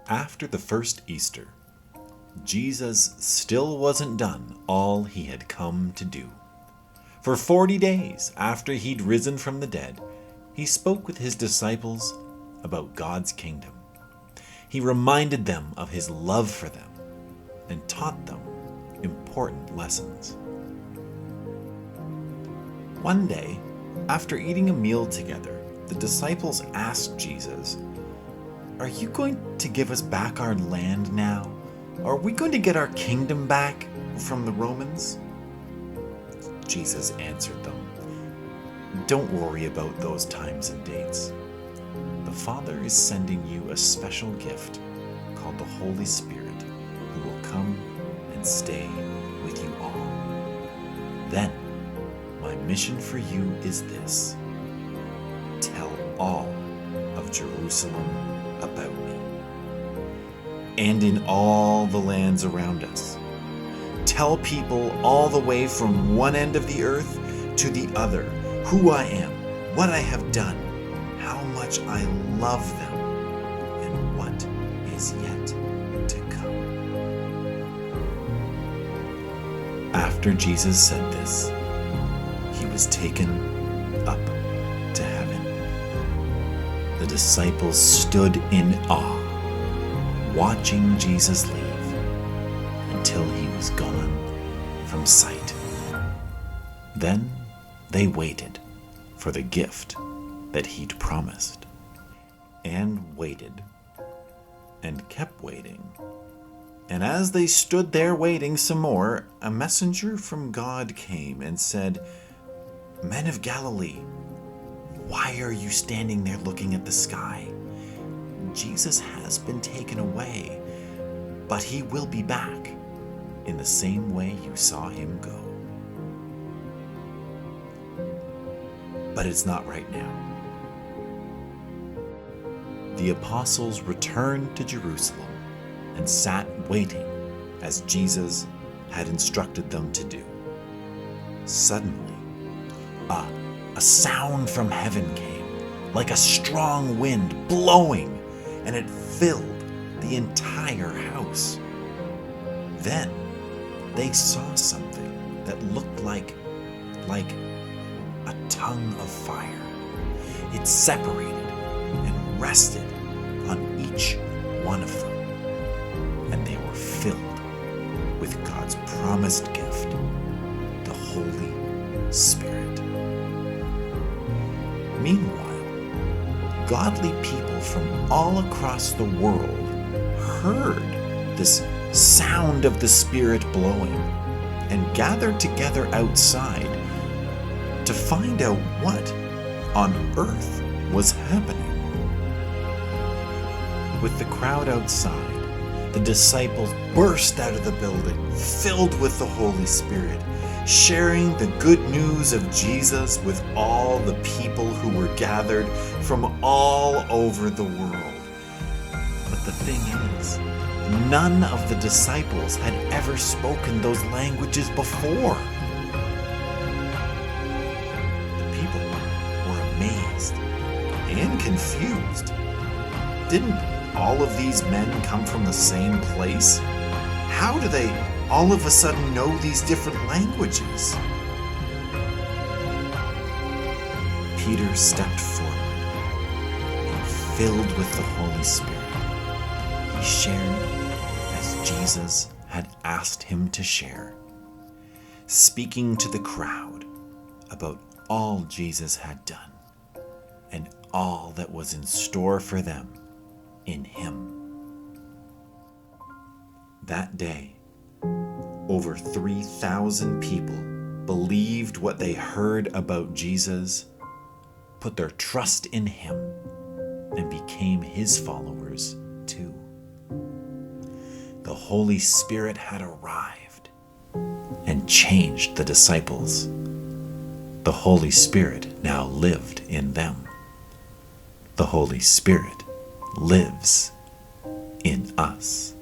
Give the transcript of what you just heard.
After the first Easter, Jesus still wasn't done all he had come to do. For 40 days after he'd risen from the dead, he spoke with his disciples about God's kingdom. He reminded them of his love for them and taught them important lessons. One day, after eating a meal together, the disciples asked Jesus, "Are you going to give us back our land now? Are we going to get our kingdom back from the Romans?" Jesus answered them, "Don't worry about those times and dates. The Father is sending you a special gift called the Holy Spirit, who will come and stay with you all. Then, my mission for you is this: tell all of Jerusalem about me, and in all the lands around us. Tell people all the way from one end of the earth to the other who I am, what I have done, how much I love them, and what is yet to come." After Jesus said this, he was taken up to heaven. The disciples stood in awe, watching Jesus leave until he was gone from sight. Then they waited for the gift that he'd promised, and waited, and kept waiting. And as they stood there waiting some more, a messenger from God came and said, "Men of Galilee, why are you standing there looking at the sky? Jesus has been taken away, but he will be back in the same way you saw him go. But it's not right now." The apostles returned to Jerusalem and sat waiting as Jesus had instructed them to do. Suddenly, a sound from heaven came, like a strong wind blowing, and it filled the entire house. Then they saw something that looked like a tongue of fire. It separated and rested on each one of them, and they were filled with God's promised gift, the Holy Spirit. Meanwhile, godly people from all across the world heard this sound of the Spirit blowing and gathered together outside to find out what on earth was happening. With the crowd outside, the disciples burst out of the building, filled with the Holy Spirit, sharing the good news of Jesus with all the people who were gathered from all over the world. But the thing is, none of the disciples had ever spoken those languages before. The people were amazed and confused. Didn't all of these men come from the same place? How do they all of a sudden know these different languages? Peter stepped forward and, filled with the Holy Spirit, he shared as Jesus had asked him to share, speaking to the crowd about all Jesus had done and all that was in store for them in him. That day, over 3,000 people believed what they heard about Jesus, put their trust in him, and became his followers too. The Holy Spirit had arrived and changed the disciples. The Holy Spirit now lived in them. The Holy Spirit lives in us.